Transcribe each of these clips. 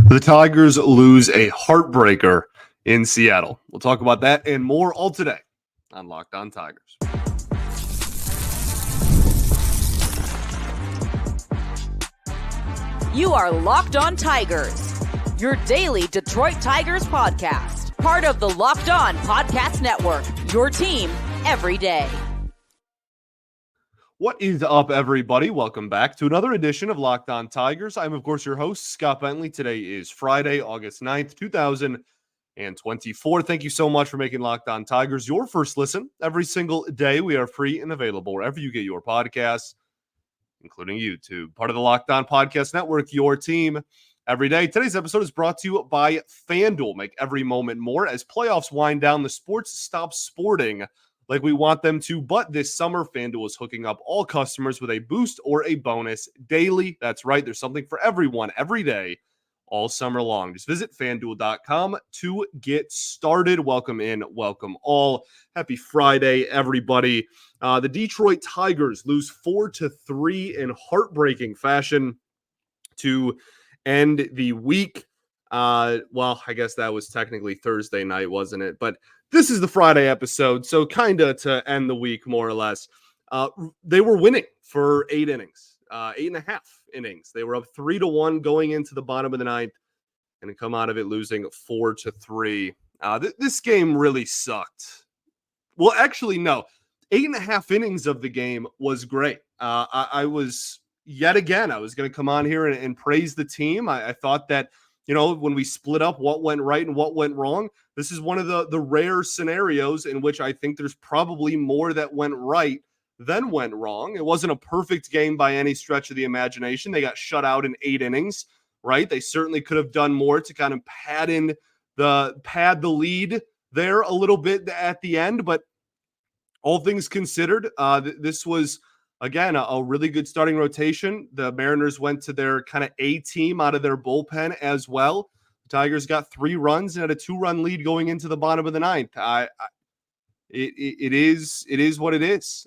The Tigers lose a heartbreaker in Seattle. We'll talk about that and more all today on Locked On Tigers. You are Locked On Tigers, your daily Detroit Tigers podcast. Part of the Locked On Podcast Network, your team every day. What is up, everybody? Welcome back to another edition of Locked On Tigers. I'm, of course, your host, Scott Bentley. Today is Friday, August 9th, 2024. Thank you so much for making Locked On Tigers your first listen. Every single day, we are free and available wherever you get your podcasts, including YouTube. Part of the Locked On Podcast Network, your team every day. Today's episode is brought to you by FanDuel. Make every moment more. As playoffs wind down, the sports stop sporting like we want them to, but this summer, FanDuel is hooking up all customers with a boost or a bonus daily. That's right, there's something for everyone every day, all summer long. Just visit FanDuel.com to get started. Welcome in, welcome all. Happy Friday, everybody. The Detroit Tigers lose 4-3 in heartbreaking fashion to end the week. Well, I guess that was technically Thursday night, wasn't it? But this is the Friday episode, so kind of to end the week, more or less. They were winning for 8 innings, 8.5 innings. They were up 3-1 going into the bottom of the ninth, and come out of it losing 4-3. This game really sucked. Well, actually, no. 8.5 innings of the game was great. I was, yet again, I was going to come on here and praise the team. I thought that, you know, when we split up what went right and what went wrong, this is one of the rare scenarios in which I think there's probably more that went right than went wrong. It wasn't a perfect game by any stretch of the imagination. They got shut out in 8 innings, right? They certainly could have done more to kind of pad the lead there a little bit at the end. But all things considered, this was, again, a really good starting rotation. The Mariners went to their kind of A team out of their bullpen as well. The Tigers got 3 runs and had a 2-run lead going into the bottom of the ninth. It is what it is.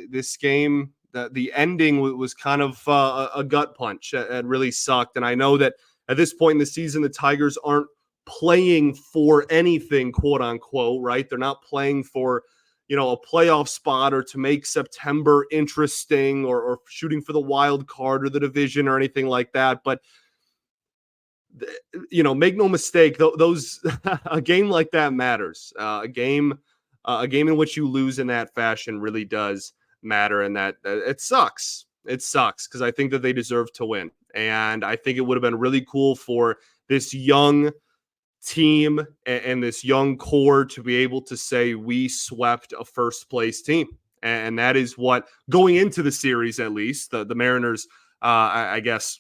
This game, the ending was kind of a gut punch. It really sucked. And I know that at this point in the season, the Tigers aren't playing for anything, quote unquote, right? They're not playing for, you know, a playoff spot or to make September interesting or shooting for the wild card or the division or anything like that. But, you know, make no mistake, those a game like that matters. A game in which you lose in that fashion really does matter, and that it sucks. It sucks because I think that they deserve to win, and I think it would have been really cool for this young team and this young core to be able to say we swept a first place team. And that is what, going into the series, at least the Mariners, I guess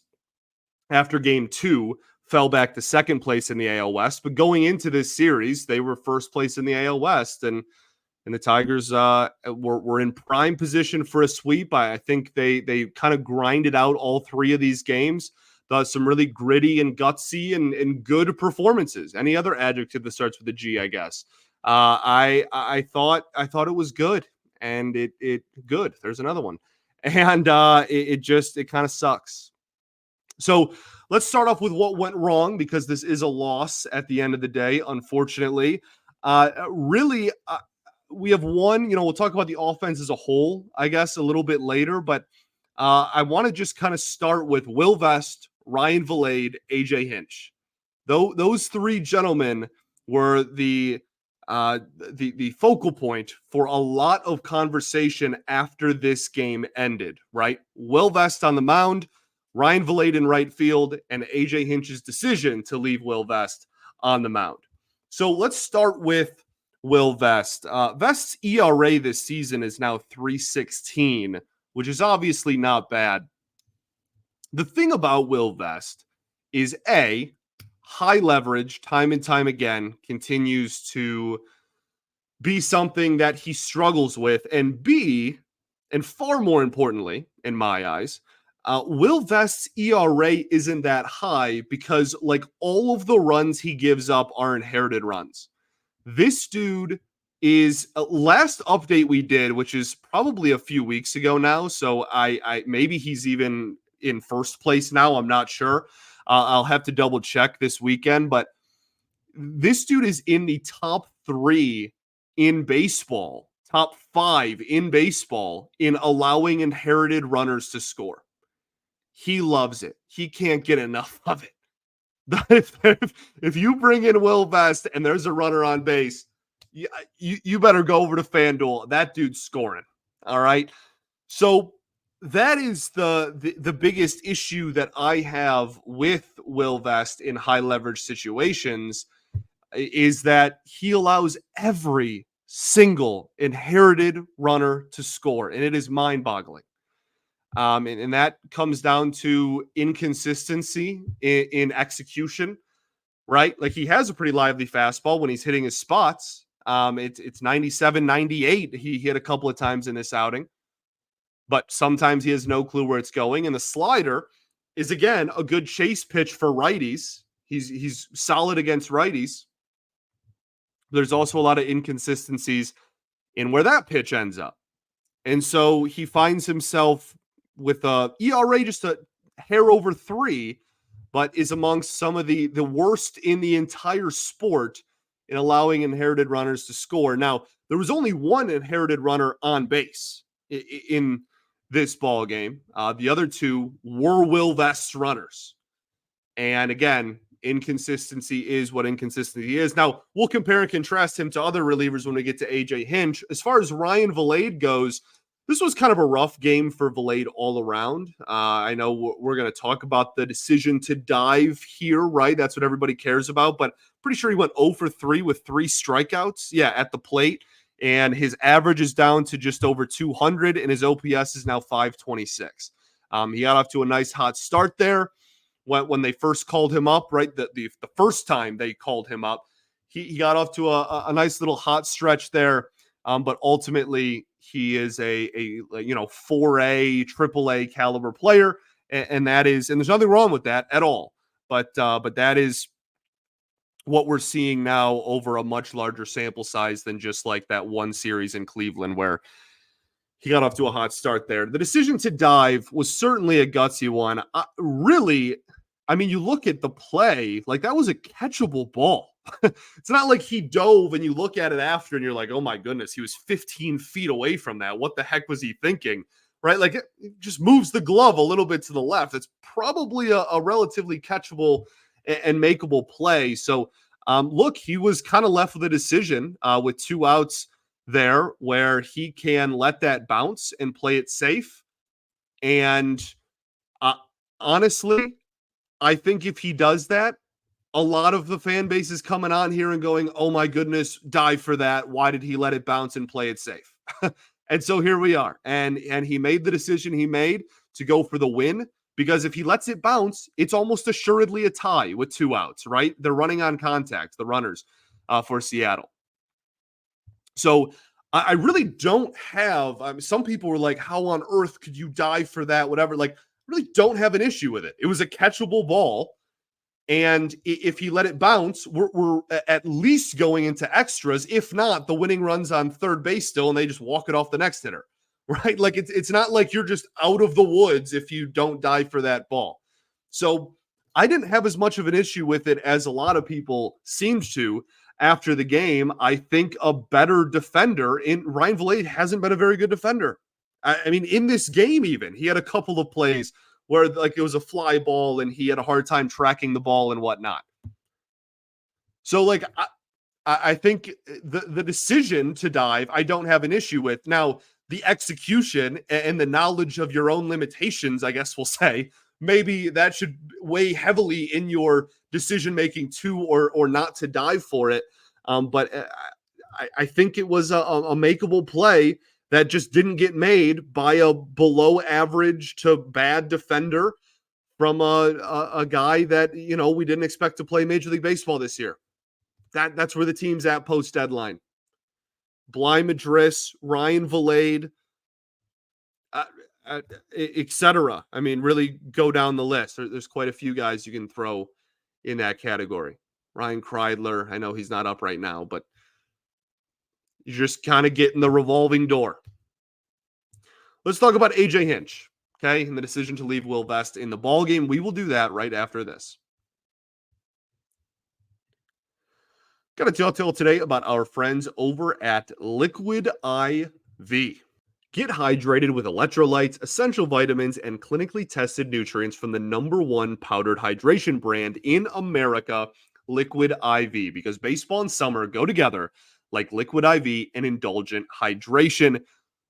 after game 2 fell back to second place in the AL West, but going into this series, they were first place in the AL West, and the Tigers were in prime position for a sweep. I think they kind of grinded out all 3 of these games. Some really gritty and gutsy and good performances. Any other adjective that starts with a G, I guess. I thought it was good, and it good. There's another one, and it kind of sucks. So let's start off with what went wrong, because this is a loss at the end of the day, unfortunately. Really, we have one. You know, we'll talk about the offense as a whole, I guess, a little bit later, but I want to just kind of start with Will Vest, Ryan Vilade, AJ Hinch. Those 3 gentlemen were the focal point for a lot of conversation after this game ended, right? Will Vest on the mound, Ryan Vilade in right field, and AJ Hinch's decision to leave Will Vest on the mound. So let's start with Will Vest. Vest's ERA this season is now 3.16, which is obviously not bad. The thing about Will Vest is, A, high leverage, time and time again, continues to be something that he struggles with, and B, and far more importantly, in my eyes, Will Vest's ERA isn't that high because, like, all of the runs he gives up are inherited runs. This dude is, last update we did, which is probably a few weeks ago now, so I maybe he's even in first place now, I'm not sure. I'll have to double check this weekend, but this dude is in the top 3 in baseball, top 5 in baseball in allowing inherited runners to score. He loves it. He can't get enough of it. If you bring in Will Vest and there's a runner on base, you better go over to FanDuel. That dude's scoring. All right. So that is the biggest issue that I have with Will Vest in high leverage situations, is that he allows every single inherited runner to score, and it is mind-boggling. And that comes down to inconsistency in execution, right? Like, he has a pretty lively fastball when he's hitting his spots. It's 97, 98. He hit a couple of times in this outing, but sometimes he has no clue where it's going. And the slider is, again, a good chase pitch for righties. He's solid against righties. There's also a lot of inconsistencies in where that pitch ends up. And so he finds himself with a ERA just a hair over 3, but is amongst some of the worst in the entire sport in allowing inherited runners to score. Now, there was only one inherited runner on base in this ball game. The other 2 were Will Vest's runners. And again, inconsistency is what inconsistency is. Now, we'll compare and contrast him to other relievers when we get to AJ Hinch. As far as Ryan Vilade goes, this was kind of a rough game for Vilade all around. I know we're going to talk about the decision to dive here, right? That's what everybody cares about, but pretty sure he went 0 for 3 with 3 strikeouts, at the plate, and his average is down to just over 200, and his OPS is now 526. He got off to a nice hot start there. When they first called him up, right, the first time they called him up, he got off to a nice little hot stretch there. But ultimately, he is a 4A, AAA caliber player, and there's nothing wrong with that at all. But that is what we're seeing now over a much larger sample size than just like that one series in Cleveland where he got off to a hot start there. The decision to dive was certainly a gutsy one. You look at the play, like, that was a catchable ball. It's not like he dove and you look at it after and you're like, oh my goodness, he was 15 feet away from that. What the heck was he thinking? Right? Like, it just moves the glove a little bit to the left. It's probably a relatively catchable and makeable play. So, look, he was kind of left with a decision with 2 outs there where he can let that bounce and play it safe. And honestly, I think if he does that, a lot of the fan base is coming on here and going, oh my goodness, dive for that. Why did he let it bounce and play it safe? And so here we are. And he made the decision he made to go for the win, because if he lets it bounce, it's almost assuredly a tie with 2 outs, right? They're running on contact, the runners for Seattle. So I really don't have, some people were like, how on earth could you dive for that? Whatever. Like, really don't have an issue with it. It was a catchable ball. And if he let it bounce, we're at least going into extras. If not, the winning run's on third base still, and they just walk it off the next hitter, right? Like, it's not like you're just out of the woods if you don't dive for that ball. So I didn't have as much of an issue with it as a lot of people seemed to after the game. I think a better defender in Ryan Vilade hasn't been a very good defender. I mean, in this game, even he had a couple of plays where, like, it was a fly ball and he had a hard time tracking the ball and whatnot. So, like, I think the decision to dive, I don't have an issue with. Now, the execution and the knowledge of your own limitations, I guess we'll say, maybe that should weigh heavily in your decision-making to or not to dive for it. But I think it was a makeable play that just didn't get made by a below average to bad defender from a guy that, we didn't expect to play Major League Baseball this year. That's where the team's at post deadline. Bly Madris, Ryan Vilade, etc. I mean, really go down the list. There's quite a few guys you can throw in that category. Ryan Kreidler, I know he's not up right now, but you're just kind of getting the revolving door. Let's talk about AJ Hinch. Okay, and the decision to leave Will Vest in the ball game. We will do that right after this. Got to tell today about our friends over at Liquid IV. Get hydrated with electrolytes, essential vitamins, and clinically tested nutrients from the #1 powdered hydration brand in America, Liquid IV, because baseball and summer go together like Liquid IV and indulgent hydration.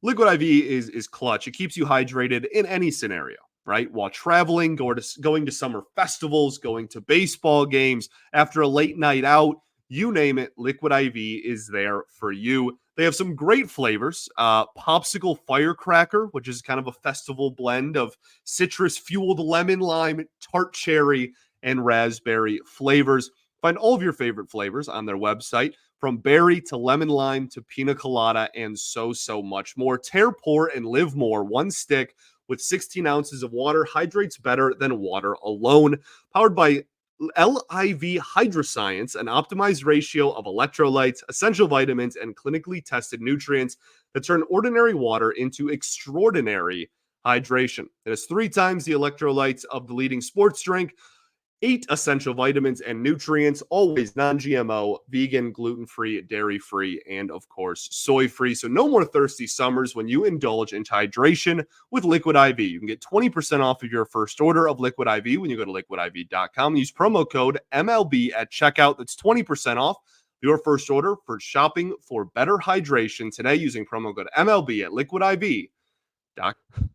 Liquid IV is clutch. It keeps you hydrated in any scenario, right? While traveling, going to summer festivals, going to baseball games, after a late night out, you name it, Liquid IV is there for you. They have some great flavors. Popsicle Firecracker, which is kind of a festival blend of citrus-fueled lemon, lime, tart cherry, and raspberry flavors. Find all of your favorite flavors on their website, from berry to lemon lime to pina colada and so much more. Tear, pour, and live more. One stick with 16 ounces of water hydrates better than water alone. Powered by LIV Hydroscience, an optimized ratio of electrolytes, essential vitamins, and clinically tested nutrients that turn ordinary water into extraordinary hydration. It has 3 times the electrolytes of the leading sports drink, 8 essential vitamins and nutrients, always non-GMO, vegan, gluten-free, dairy-free, and of course, soy-free. So no more thirsty summers when you indulge into hydration with Liquid IV. You can get 20% off of your first order of Liquid IV when you go to liquidiv.com. Use promo code MLB at checkout. That's 20% off your first order for shopping for better hydration today using promo code MLB at liquidiv.com.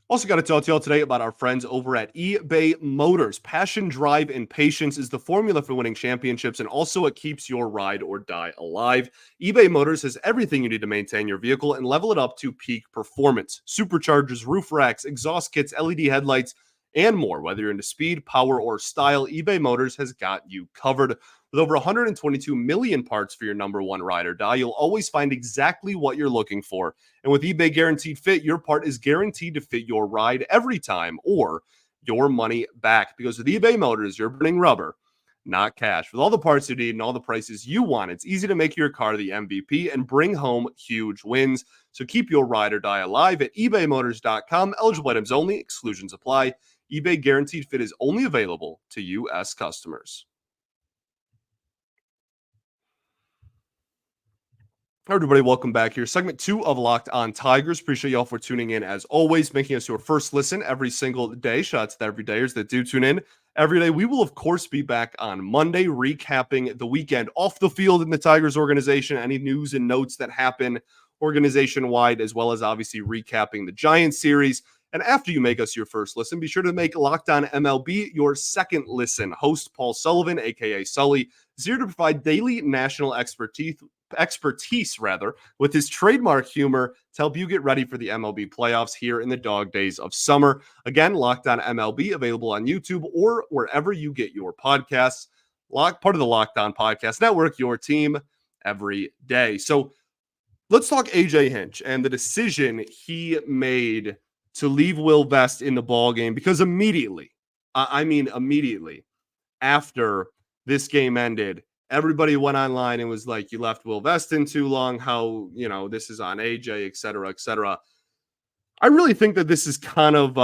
Also got to tell y'all today about our friends over at eBay Motors. Passion, drive, and patience is the formula for winning championships, and also it keeps your ride or die alive. eBay Motors has everything you need to maintain your vehicle and level it up to peak performance. Superchargers, roof racks, exhaust kits, LED headlights, and more. Whether you're into speed, power, or style, eBay Motors has got you covered. With over 122 million parts for your #1 ride or die, you'll always find exactly what you're looking for. And with eBay Guaranteed Fit, your part is guaranteed to fit your ride every time, or your money back. Because with eBay Motors, you're burning rubber, not cash. With all the parts you need and all the prices you want, it's easy to make your car the MVP and bring home huge wins. So keep your ride or die alive at ebaymotors.com. Eligible items only. Exclusions apply. eBay Guaranteed Fit is only available to U.S. customers. Hi, everybody. Welcome back here. Segment 2 of Locked On Tigers. Appreciate y'all for tuning in as always, making us your first listen every single day. Shout out to the everydayers that do tune in every day. We will, of course, be back on Monday recapping the weekend off the field in the Tigers organization, any news and notes that happen organization-wide, as well as obviously recapping the Giants series. And after you make us your first listen, be sure to make Locked On MLB your second listen. Host Paul Sullivan, a.k.a. Sully, is here to provide daily national expertise with his trademark humor to help you get ready for the MLB playoffs here in the dog days of summer. Again, Locked On MLB, available on YouTube or wherever you get your podcasts. Part of the Locked On Podcast Network, your team every day. So let's talk AJ Hinch and the decision he made to leave Will Vest in the ball game, because immediately after this game ended, everybody went online and was like, you left Will Vest in too long. How, this is on AJ, et cetera, et cetera. I really think that this is kind of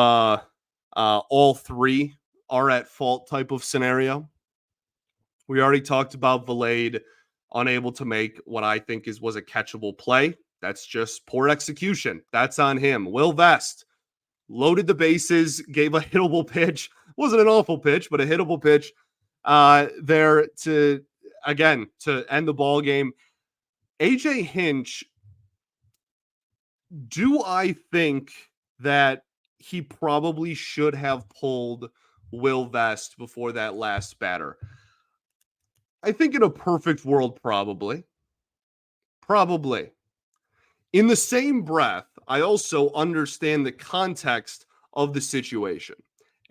all three are at fault type of scenario. We already talked about Vilade unable to make what I think was a catchable play. That's just poor execution. That's on him. Will Vest loaded the bases, gave a hittable pitch. Wasn't an awful pitch, but a hittable pitch there to end the ball game. AJ Hinch, do I think that he probably should have pulled Will Vest before that last batter? I think in a perfect world, probably. In the same breath, I also understand the context of the situation.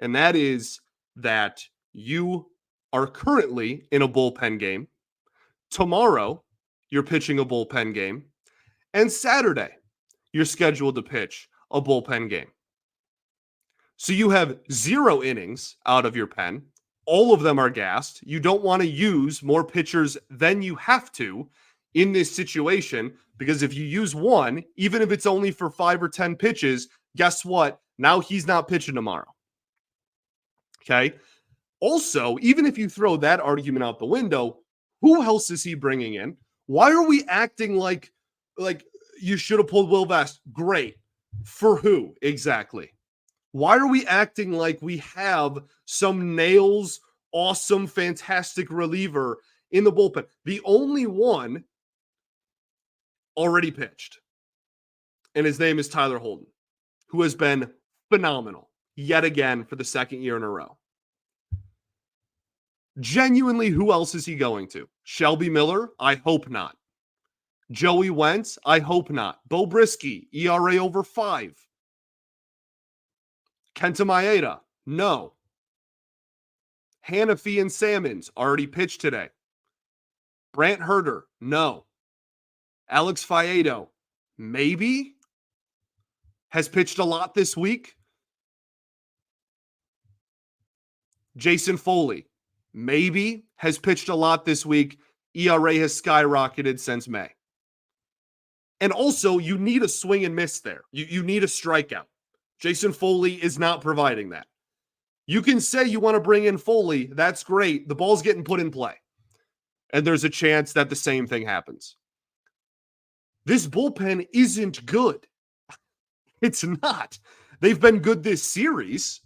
And that is that you are currently in a bullpen game. Tomorrow, you're pitching a bullpen game. And Saturday, you're scheduled to pitch a bullpen game. So you have 0 innings out of your pen. All of them are gassed. You don't want to use more pitchers than you have to in this situation, because if you use one, even if it's only for 5 or 10 pitches, guess what? Now he's not pitching tomorrow. Okay. Also, even if you throw that argument out the window, who else is he bringing in? Why are we acting like you should have pulled Will Vest? Great. For who exactly? Why are we acting like we have some nails, awesome, fantastic reliever in the bullpen? The only one already pitched, and his name is Tyler Holden, who has been phenomenal yet again for the second year in a row. Genuinely, who else is he going to? Shelby Miller? I hope not. Joey Wentz? I hope not. Bo Brisky, ERA over 5. Kenta Maeda? No. Hanafi and Salmons already pitched today. Brant Herter? No. Alex Faedo? Maybe. Has pitched a lot this week. Jason Foley? Maybe. Has pitched a lot this week. ERA has skyrocketed since May. And also, you need a swing and miss there. You need a strikeout. Jason Foley is not providing that. You can say you want to bring in Foley. That's great. The ball's getting put in play. And there's a chance that the same thing happens. This bullpen isn't good. It's not. They've been good this series,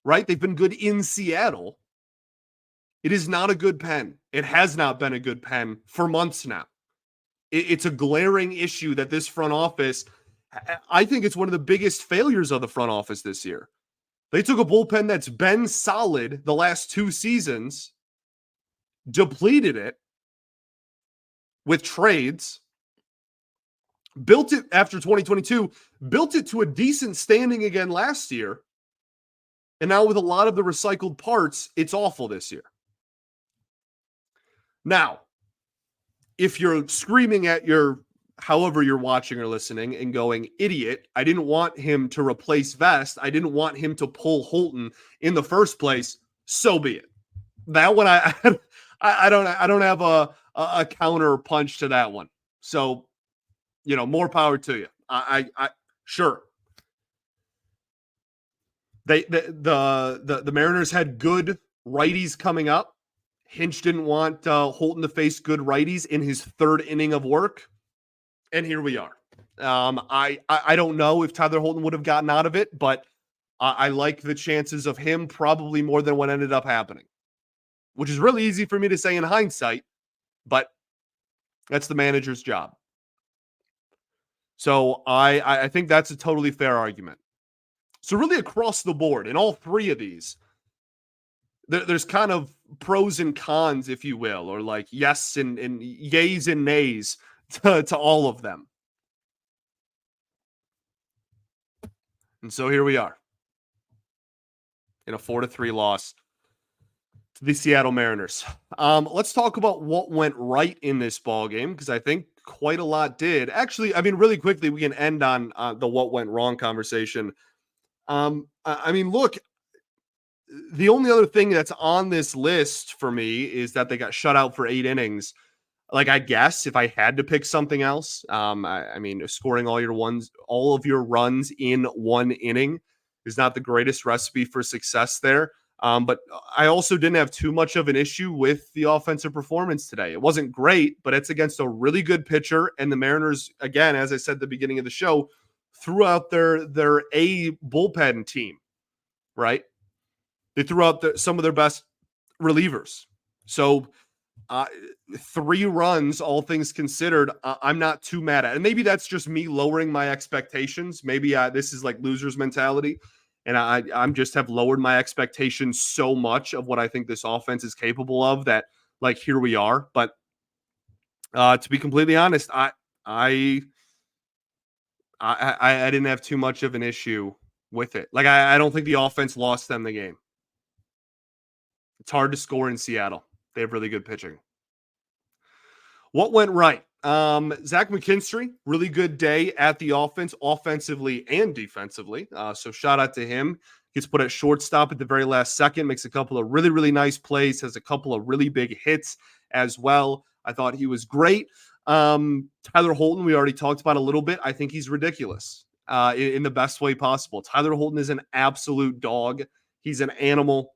right? They've been good in Seattle. It is not a good pen. It has not been a good pen for months now. It's a glaring issue that this front office, I think it's one of the biggest failures of the front office this year. They took a bullpen that's been solid the last 2 seasons, depleted it with trades, built it after 2022, built it to a decent standing again last year, and now with a lot of the recycled parts, it's awful this year. Now, if you're screaming at however you're watching or listening and going, idiot, I didn't want him to replace Vest. I didn't want him to pull Holton in the first place. So be it. That one, I don't have a counter punch to that one. So, more power to you. I sure. The Mariners had good righties coming up. Hinch didn't want Holton to face good righties in his 3rd inning of work. And here we are. I don't know if Tyler Holton would have gotten out of it, but I like the chances of him probably more than what ended up happening, which is really easy for me to say in hindsight, but that's the manager's job. So I think that's a totally fair argument. So really across the board, in all 3 of these, there's kind of pros and cons, if you will, or like yes and yays and nays to all of them. And so here we are in a 4-3 loss to the Seattle Mariners. Let's talk about what went right in this ball game, because I think quite a lot did. Actually, really quickly, we can end on the what went wrong conversation. Look, the only other thing that's on this list for me is that they got shut out for 8 innings. Like, I guess if I had to pick something else, scoring all of your runs in 1 inning is not the greatest recipe for success there. But I also didn't have too much of an issue with the offensive performance today. It wasn't great, but it's against a really good pitcher. And the Mariners, again, as I said at the beginning of the show, threw out their A bullpen team, right? They threw out some of their best relievers. So 3 runs, all things considered, I'm not too mad at. And maybe that's just me lowering my expectations. Maybe this is like loser's mentality. And I'm just have lowered my expectations so much of what I think this offense is capable of that, like, here we are. But to be completely honest, I didn't have too much of an issue with it. Like, I don't think the offense lost them the game. It's hard to score in Seattle. They have really good pitching. What went right? Zach McKinstry, really good day at the offense, offensively and defensively. So shout out to him. Gets put at shortstop at the very last second, makes a couple of really, really nice plays, has a couple of really big hits as well. I thought he was great. Tyler Holton, we already talked about a little bit. I think he's ridiculous. in the best way possible. Tyler Holton is an absolute dog. He's an animal.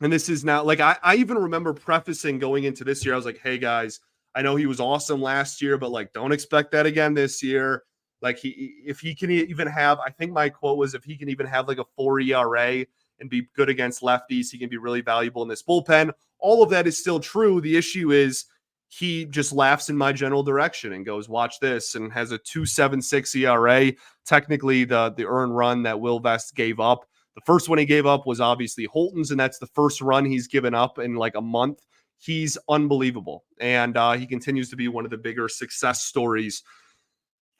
And this is now, like, I even remember prefacing going into this year, I was like, hey, guys, I know he was awesome last year, but, like, don't expect that again this year. Like, if he can even have, I think my quote was, if he can even have, like, a 4 ERA and be good against lefties, he can be really valuable in this bullpen. All of that is still true. The issue is he just laughs in my general direction and goes, watch this, and has a 2.76 ERA. Technically, the earned run that Will Vest gave up, the first one he gave up was obviously Holton's, and that's the first run he's given up in like a month. He's unbelievable, and he continues to be one of the bigger success stories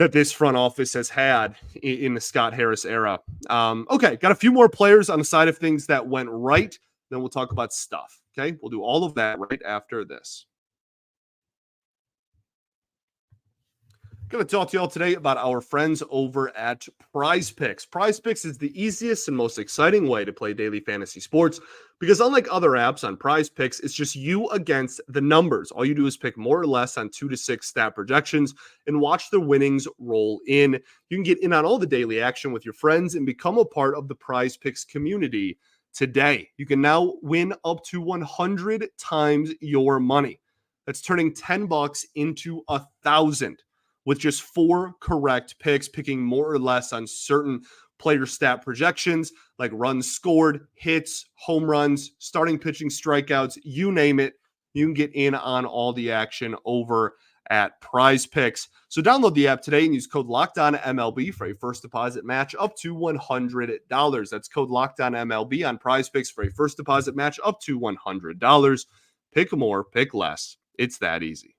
that this front office has had in the Scott Harris era. Okay, got a few more players on the side of things that went right. Then we'll talk about stuff. Okay, we'll do all of that right after this. Going to talk to y'all today about our friends over at Prize Picks. Prize Picks is the easiest and most exciting way to play daily fantasy sports because unlike other apps on Prize Picks, it's just you against the numbers. All you do is pick more or less on 2 to 6 stat projections and watch the winnings roll in. You can get in on all the daily action with your friends and become a part of the Prize Picks community today. You can now win up to 100 times your money. That's turning $10 into 1,000. With just 4 correct picks, picking more or less on certain player stat projections like runs scored, hits, home runs, starting pitching strikeouts, you name it. You can get in on all the action over at Prize Picks. So download the app today and use code LOCKEDONMLB for a first deposit match up to $100. That's code LOCKEDONMLB on Prize Picks for a first deposit match up to $100. Pick more, pick less. It's that easy.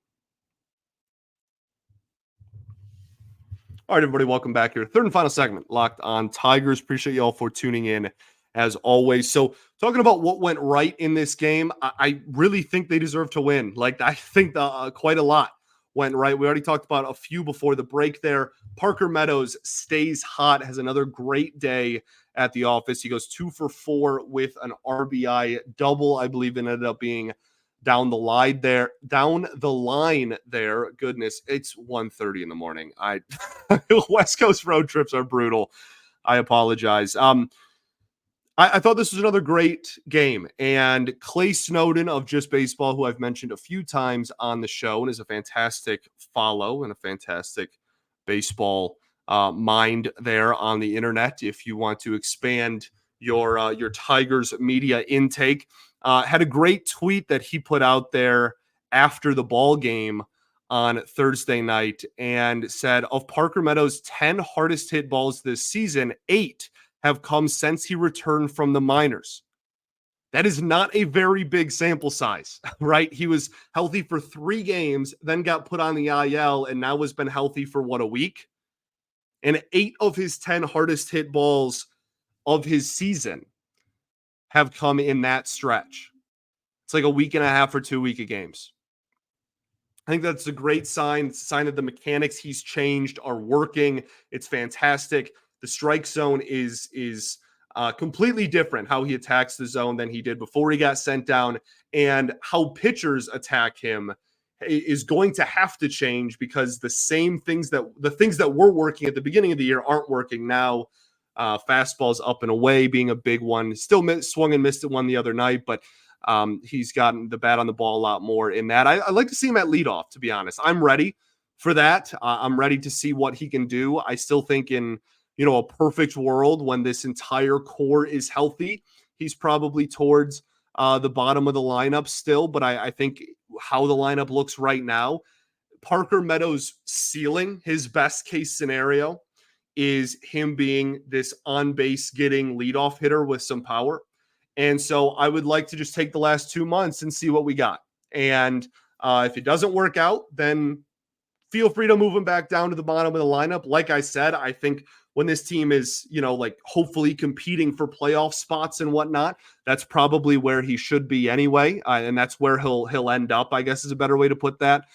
All right, everybody, welcome back here. Third and final segment, Locked On Tigers. Appreciate y'all for tuning in as always. So talking about what went right in this game, I really think they deserve to win. Like, I think quite a lot went right. We already talked about a few before the break there. Parker Meadows stays hot, has another great day at the office. He goes 2 for 4 with an RBI double. I believe it ended up being down the line there. Goodness, it's 1:30 in the morning. West Coast road trips are brutal. I apologize. I thought this was another great game. And Clay Snowden of Just Baseball, who I've mentioned a few times on the show and is a fantastic follow and a fantastic baseball mind there on the internet. If you want to expand your Tigers media intake, had a great tweet that he put out there after the ball game on Thursday night and said, of Parker Meadows' 10 hardest hit balls this season, 8 have come since he returned from the minors. That is not a very big sample size, right? He was healthy for 3 games, then got put on the IL, and now has been healthy for, a week? And 8 of his 10 hardest hit balls of his season have come in that stretch. It's like a week and a half or 2 week of games. I think that's a great sign. It's a sign that the mechanics he's changed are working. It's fantastic. The strike zone is completely different how he attacks the zone than he did before he got sent down, and how pitchers attack him is going to have to change because the things that were working at the beginning of the year aren't working now. Fastballs up and away being a big one. Still swung and missed it one the other night, but he's gotten the bat on the ball a lot more in that. I like to see him at leadoff, to be honest. I'm ready for that. I'm ready to see what he can do. I still think in a perfect world when this entire core is healthy, he's probably towards the bottom of the lineup still. But I think how the lineup looks right now, Parker Meadows' ceiling, his best case scenario, is him being this on-base getting leadoff hitter with some power. And so I would like to just take the last 2 months and see what we got. And if it doesn't work out, then feel free to move him back down to the bottom of the lineup. Like I said, I think when this team is, hopefully competing for playoff spots and whatnot, that's probably where he should be anyway. And that's where he'll end up, I guess is a better way to put that.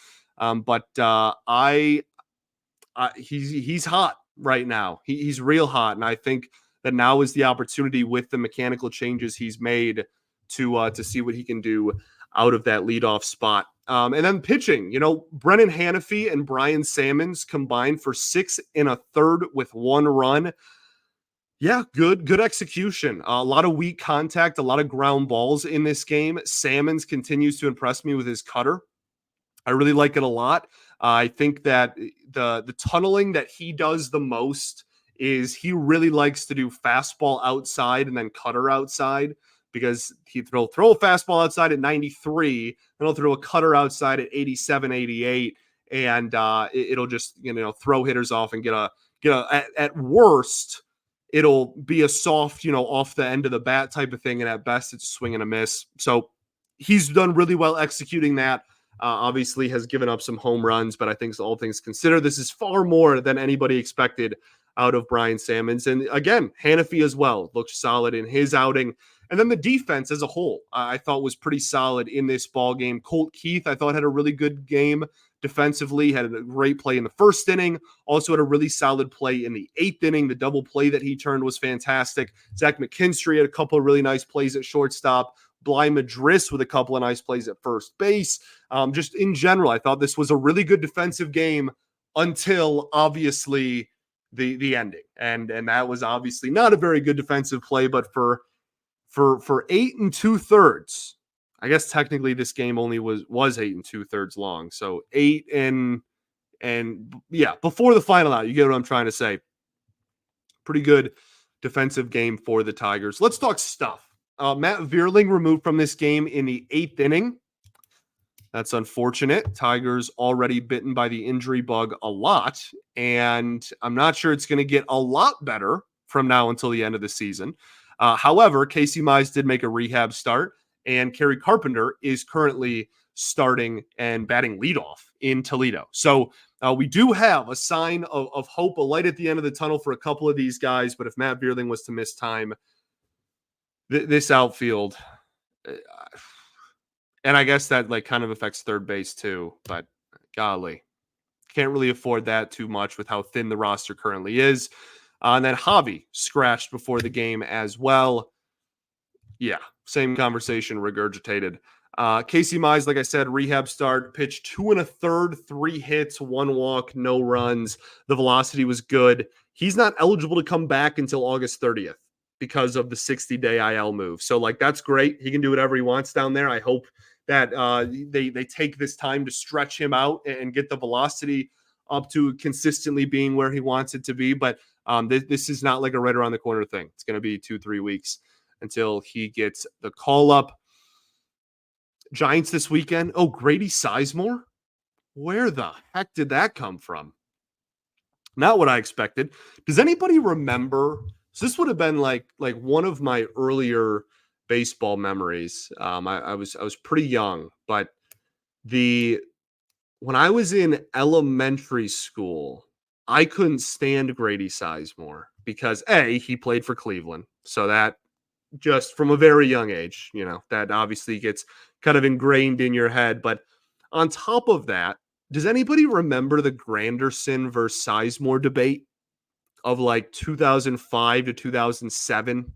He's hot right now. He's real hot. And I think that now is the opportunity with the mechanical changes he's made to see what he can do out of that leadoff spot. And then pitching, Brennan Hanafy and Brian Sammons combined for 6 1/3 with 1 run. Yeah, good execution. A lot of weak contact, a lot of ground balls in this game. Sammons continues to impress me with his cutter. I really like it a lot. I think that the tunneling that he does the most is he really likes to do fastball outside and then cutter outside, because he'll throw a fastball outside at 93 and he'll throw a cutter outside at 87, 88, and it'll just throw hitters off and get a at worst it'll be a soft off the end of the bat type of thing, and at best it's a swing and a miss. So he's done really well executing that. Obviously has given up some home runs, but I think all things considered, this is far more than anybody expected out of Brian Sammons. And again, Hanafy as well looked solid in his outing. And then the defense as a whole, I thought was pretty solid in this ball game. Colt Keith, I thought, had a really good game defensively, had a great play in the first inning, also had a really solid play in the 8th inning. The double play that he turned was fantastic. Zach McKinstry had a couple of really nice plays at shortstop. Bly Madris with a couple of nice plays at first base. Just in general, I thought this was a really good defensive game until obviously the ending. And that was obviously not a very good defensive play, but for 8 2/3, I guess technically this game only was 8 2/3 long. So 8 and yeah, before the final out, you get what I'm trying to say. Pretty good defensive game for the Tigers. Let's talk stuff. Matt Vierling removed from this game in the 8th inning. That's unfortunate. Tigers already bitten by the injury bug a lot, and I'm not sure it's going to get a lot better from now until the end of the season. However, Casey Mize did make a rehab start, and Kerry Carpenter is currently starting and batting leadoff in Toledo. So we do have a sign of hope, a light at the end of the tunnel for a couple of these guys, but if Matt Vierling was to miss time, this outfield, and I guess that kind of affects third base too, but golly, can't really afford that too much with how thin the roster currently is. And then Javi scratched before the game as well. Yeah, same conversation regurgitated. Casey Mize, like I said, rehab start, pitched 2 1/3, 3 hits, 1 walk, no runs. The velocity was good. He's not eligible to come back until August 30th. Because of the 60-day IL move. So that's great. He can do whatever he wants down there. I hope that they take this time to stretch him out and get the velocity up to consistently being where he wants it to be. But this is not like a right around the corner thing. It's going to be 2-3 weeks until he gets the call up. Giants this weekend. Oh, Grady Sizemore? Where the heck did that come from? Not what I expected. Does anybody remember? So this would have been like one of my earlier baseball memories. I was pretty young, but when I was in elementary school, I couldn't stand Grady Sizemore because he played for Cleveland. So that just from a very young age, that obviously gets kind of ingrained in your head. But on top of that, does anybody remember the Granderson versus Sizemore debate of 2005 to 2007?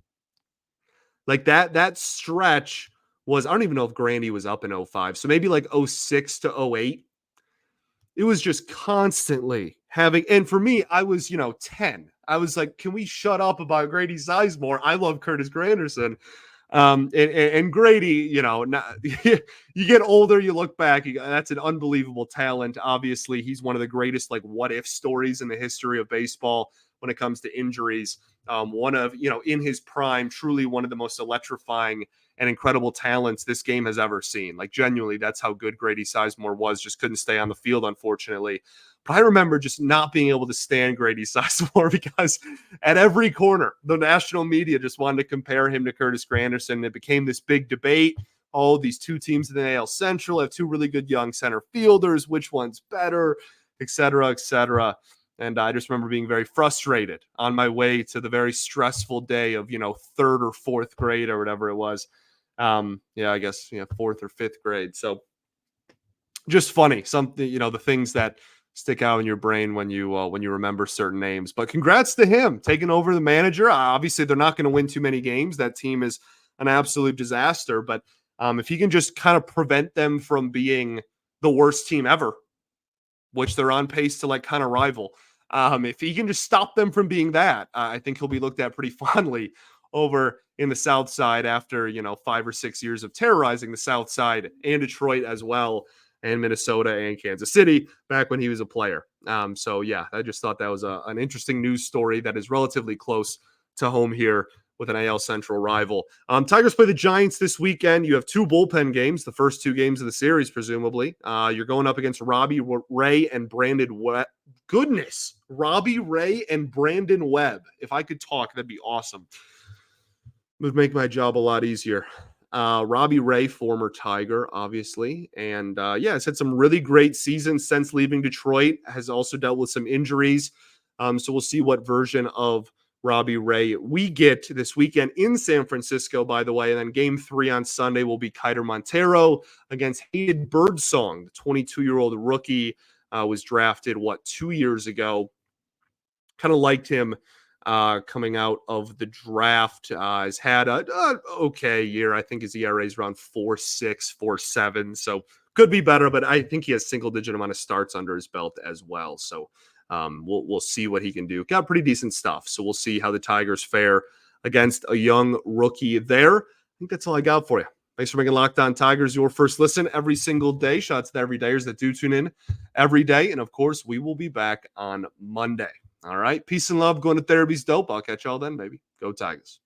That stretch was, I don't even know if Grandy was up in 05. So maybe 06 to 08. It was just constantly having, and for me, I was, 10. I was like, can we shut up about Grady Sizemore? I love Curtis Granderson. And Grady, you get older, you look back, that's an unbelievable talent. Obviously, he's one of the greatest what if stories in the history of baseball when it comes to injuries. One of, in his prime, truly one of the most electrifying and incredible talents this game has ever seen. Genuinely, that's how good Grady Sizemore was. Just couldn't stay on the field, unfortunately. But I remember just not being able to stand Grady Sizemore because at every corner, the national media just wanted to compare him to Curtis Granderson. It became this big debate. Oh, these two teams in the AL Central have two really good young center fielders. Which one's better, et cetera, et cetera. And I just remember being very frustrated on my way to the very stressful day of, 3rd or 4th grade or whatever it was. I guess, 4th or 5th grade. So just funny, something, the things that stick out in your brain when you remember certain names. But congrats to him taking over the manager. Obviously, they're not going to win too many games. That team is an absolute disaster. But if he can just kind of prevent them from being the worst team ever, which they're on pace to like kind of rival. If he can just stop them from being that, I think he'll be looked at pretty fondly over in the South Side after, 5 or 6 years of terrorizing the South Side and Detroit as well, and Minnesota and Kansas City back when he was a player. So yeah, I just thought that was an interesting news story that is relatively close to home here with an AL Central rival. Tigers play the Giants this weekend. You have 2 bullpen games, the first 2 games of the series, presumably. You're going up against Robbie Ray and Brandon Webb. Goodness, Robbie Ray and Brandon Webb. If I could talk, that'd be awesome. It would make my job a lot easier. Robbie Ray, former Tiger, obviously. And has had some really great seasons since leaving Detroit, has also dealt with some injuries. So we'll see what version of Robbie Ray we get this weekend in San Francisco, by the way. And then game 3 on Sunday will be Kiter Montero against Hayden Birdsong, the 22-year-old rookie, was drafted, 2 years ago. Kind of liked him coming out of the draft. Has had a okay year. I think his ERA is around 4.6, 4.7. So could be better, but I think he has single-digit amount of starts under his belt as well. So we'll see what he can do. Got pretty decent stuff. So we'll see how the Tigers fare against a young rookie there. I think that's all I got for you. Thanks for making Locked On Tigers your first listen every single day. Shots to everydayers that do tune in every day. And of course, we will be back on Monday. All right. Peace and love. Going to therapy's dope. I'll catch y'all then, baby. Go Tigers.